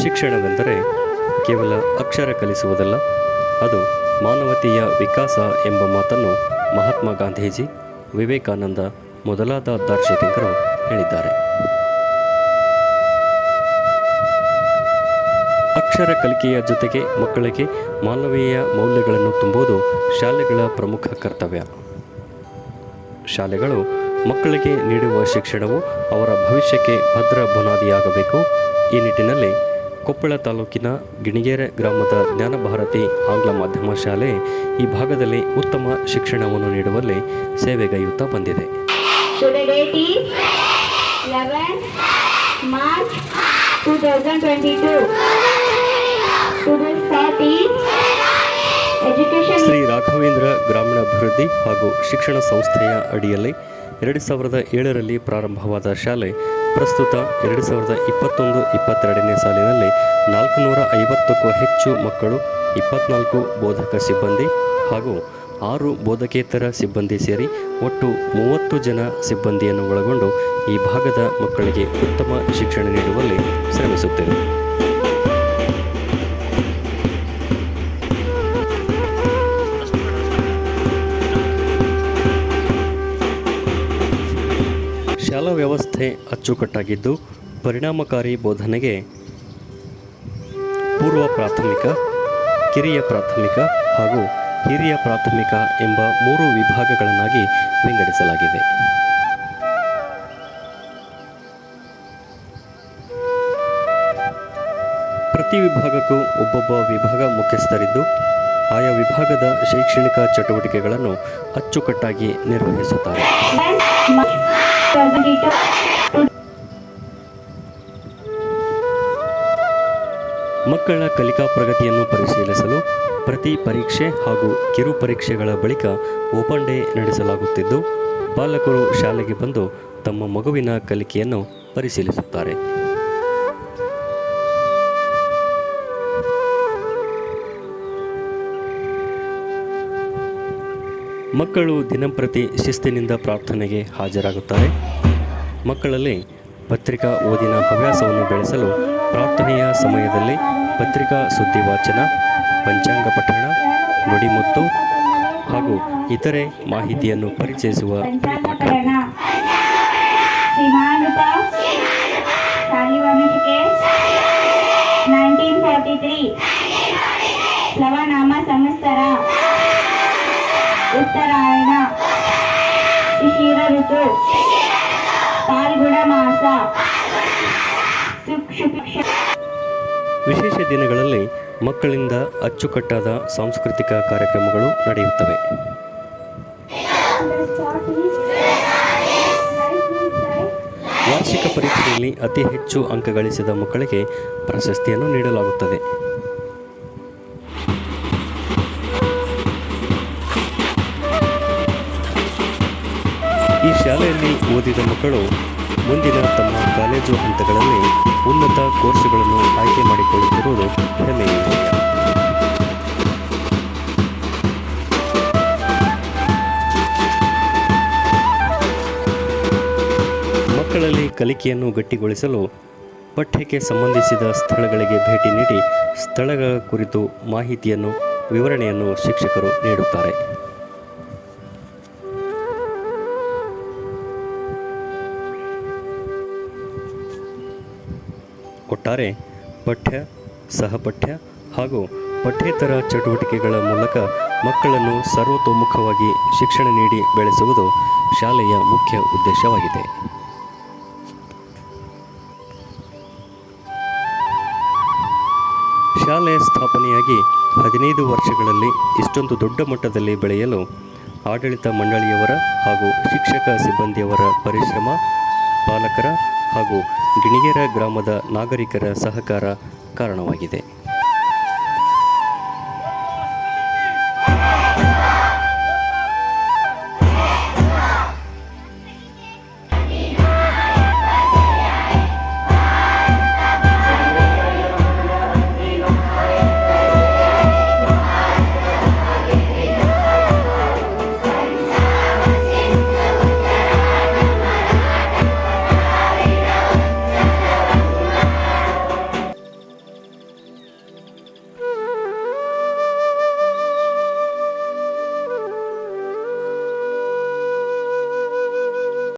ಶಿಕ್ಷಣವೆಂದರೆ ಕೇವಲ ಅಕ್ಷರ ಕಲಿಸುವುದಲ್ಲ, ಅದು ಮಾನವತೆಯ ವಿಕಾಸ ಎಂಬ ಮಾತನ್ನು ಮಹಾತ್ಮ ಗಾಂಧೀಜಿ, ವಿವೇಕಾನಂದ ಮೊದಲಾದ ದಾರ್ಶನಿಕರು ಹೇಳಿದ್ದಾರೆ. ಅಕ್ಷರ ಕಲಿಕೆಯ ಜೊತೆಗೆ ಮಕ್ಕಳಿಗೆ ಮಾನವೀಯ ಮೌಲ್ಯಗಳನ್ನು ತುಂಬುವುದು ಶಾಲೆಗಳ ಪ್ರಮುಖ ಕರ್ತವ್ಯ. ಶಾಲೆಗಳು ಮಕ್ಕಳಿಗೆ ನೀಡುವ ಶಿಕ್ಷಣವು ಅವರ ಭವಿಷ್ಯಕ್ಕೆ ಭದ್ರ ಬುನಾದಿಯಾಗಬೇಕು. ಈ ನಿಟ್ಟಿನಲ್ಲಿ ಕೊಪ್ಪಳ ತಾಲೂಕಿನ ಗಿಣಿಗೇರಿ ಗ್ರಾಮದ ಜ್ಞಾನಭಾರತಿ ಆಂಗ್ಲ ಮಾಧ್ಯಮ ಶಾಲೆ ಈ ಭಾಗದಲ್ಲಿ ಉತ್ತಮ ಶಿಕ್ಷಣವನ್ನು ನೀಡುವಲ್ಲಿ ಸೇವೆಗೈಯುತ್ತಾ ಬಂದಿದೆ. ಶ್ರೀ ರಾಘವೇಂದ್ರ ಗ್ರಾಮೀಣಾಭಿವೃದ್ಧಿ ಹಾಗೂ ಶಿಕ್ಷಣ ಸಂಸ್ಥೆಯ ಅಡಿಯಲ್ಲಿ 2007ರಲ್ಲಿ ಪ್ರಾರಂಭವಾದ ಶಾಲೆ ಪ್ರಸ್ತುತ 2021-22ನೇ ಸಾಲಿನಲ್ಲಿ 450ಕ್ಕೂ ಹೆಚ್ಚು ಮಕ್ಕಳು, 24 ಬೋಧಕ ಸಿಬ್ಬಂದಿ ಹಾಗೂ 6 ಬೋಧಕೇತರ ಸಿಬ್ಬಂದಿ ಸೇರಿ ಒಟ್ಟು 30 ಜನ ಸಿಬ್ಬಂದಿಯನ್ನು ಒಳಗೊಂಡು ಈ ಭಾಗದ ಮಕ್ಕಳಿಗೆ ಉತ್ತಮ ಶಿಕ್ಷಣ ನೀಡುವಲ್ಲಿ ಶ್ರಮಿಸುತ್ತಿದೆ. ಶಾಲಾ ವ್ಯವಸ್ಥೆ ಅಚ್ಚುಕಟ್ಟಾಗಿದ್ದು ಪರಿಣಾಮಕಾರಿ ಬೋಧನೆಗೆ ಪೂರ್ವ ಪ್ರಾಥಮಿಕ, ಕಿರಿಯ ಪ್ರಾಥಮಿಕ ಹಾಗೂ ಹಿರಿಯ ಪ್ರಾಥಮಿಕ ಎಂಬ 3 ವಿಭಾಗಗಳನ್ನಾಗಿ ವಿಂಗಡಿಸಲಾಗಿದೆ. ಪ್ರತಿ ವಿಭಾಗಕ್ಕೂ ಒಬ್ಬೊಬ್ಬ ವಿಭಾಗ ಮುಖ್ಯಸ್ಥರಿದ್ದು ಆಯಾ ವಿಭಾಗದ ಶೈಕ್ಷಣಿಕ ಚಟುವಟಿಕೆಗಳನ್ನು ಅಚ್ಚುಕಟ್ಟಾಗಿ ನಿರ್ವಹಿಸುತ್ತಾರೆ. ಮಕ್ಕಳ ಕಲಿಕಾ ಪ್ರಗತಿಯನ್ನು ಪರಿಶೀಲಿಸಲು ಪ್ರತಿ ಪರೀಕ್ಷೆ ಹಾಗೂ ಕಿರು ಪರೀಕ್ಷೆಗಳ ಬಳಿಕ ಓಪನ್ ಡೇ ನಡೆಸಲಾಗುತ್ತಿದ್ದು, ಪಾಲಕರು ಶಾಲೆಗೆ ಬಂದು ತಮ್ಮ ಮಗುವಿನ ಕಲಿಕೆಯನ್ನು ಪರಿಶೀಲಿಸುತ್ತಾರೆ. ಮಕ್ಕಳು ದಿನಂಪ್ರತಿ ಶಿಸ್ತಿನಿಂದ ಪ್ರಾರ್ಥನೆಗೆ ಹಾಜರಾಗುತ್ತಾರೆ. ಮಕ್ಕಳಲ್ಲಿ ಪತ್ರಿಕಾ ಓದಿನ ಹವ್ಯಾಸವನ್ನು ಬೆಳೆಸಲು ಪ್ರಾರ್ಥನೆಯ ಸಮಯದಲ್ಲಿ ಪತ್ರಿಕಾ ಸುದ್ದಿ ವಾಚನ, ಪಂಚಾಂಗ ಪಠಣ, ನುಡಿಮುತ್ತು ಹಾಗೂ ಇತರೆ ಮಾಹಿತಿಯನ್ನು ಪರಿಚಯಿಸುವ ಪರಿಪಾಠ. ಉತ್ತರಾಯಣ, ಶಿಶಿರ ಋತು, ಫಾಲ್ಗುಣ ಮಾಸ. ವಿಶೇಷ ದಿನಗಳಲ್ಲಿ ಮಕ್ಕಳಿಂದ ಅಚ್ಚುಕಟ್ಟಾದ ಸಾಂಸ್ಕೃತಿಕ ಕಾರ್ಯಕ್ರಮಗಳು ನಡೆಯುತ್ತವೆ. ವಾರ್ಷಿಕ ಪರೀಕ್ಷೆಯಲ್ಲಿ ಅತಿ ಹೆಚ್ಚು ಅಂಕ ಗಳಿಸಿದ ಮಕ್ಕಳಿಗೆ ಪ್ರಶಸ್ತಿಯನ್ನು ನೀಡಲಾಗುತ್ತದೆ. ಈ ಶಾಲೆಯಲ್ಲಿ ಓದಿದ ಮಕ್ಕಳು ಮುಂದಿನ ತಮ್ಮ ಕಾಲೇಜು ಹಂತಗಳಲ್ಲಿ ಉನ್ನತ ಕೋರ್ಸುಗಳನ್ನು ಆಯ್ಕೆ ಮಾಡಿಕೊಳ್ಳುತ್ತಿರುವುದು ಹೆಮ್ಮೆಯ ವಿಷಯ. ಮಕ್ಕಳಲ್ಲಿ ಕಲಿಕೆಯನ್ನು ಗಟ್ಟಿಗೊಳಿಸಲು ಪಠ್ಯಕ್ಕೆ ಸಂಬಂಧಿಸಿದ ಸ್ಥಳಗಳಿಗೆ ಭೇಟಿ ನೀಡಿ ಸ್ಥಳಗಳ ಕುರಿತು ಮಾಹಿತಿಯನ್ನು, ವಿವರಣೆಯನ್ನು ಶಿಕ್ಷಕರು ನೀಡುತ್ತಾರೆ. ಒಟ್ಟಾರೆ ಪಠ್ಯ, ಸಹಪಠ್ಯ ಹಾಗೂ ಪಠ್ಯೇತರ ಚಟುವಟಿಕೆಗಳ ಮೂಲಕ ಮಕ್ಕಳನ್ನು ಸರ್ವತೋಮುಖವಾಗಿ ಶಿಕ್ಷಣ ನೀಡಿ ಬೆಳೆಸುವುದು ಶಾಲೆಯ ಮುಖ್ಯ ಉದ್ದೇಶವಾಗಿದೆ. ಶಾಲೆ ಸ್ಥಾಪನೆಯಾಗಿ 15 ವರ್ಷಗಳಲ್ಲಿ ಇಷ್ಟೊಂದು ದೊಡ್ಡ ಮಟ್ಟದಲ್ಲಿ ಬೆಳೆಯಲು ಆಡಳಿತ ಮಂಡಳಿಯವರ ಹಾಗೂ ಶಿಕ್ಷಕ ಸಿಬ್ಬಂದಿಯವರ ಪರಿಶ್ರಮ, ಪಾಲಕರ ಹಾಗೂ ಗಿಣಿಗೇರಿ ಗ್ರಾಮದ ನಾಗರಿಕರ ಸಹಕಾರ ಕಾರಣವಾಗಿದೆ.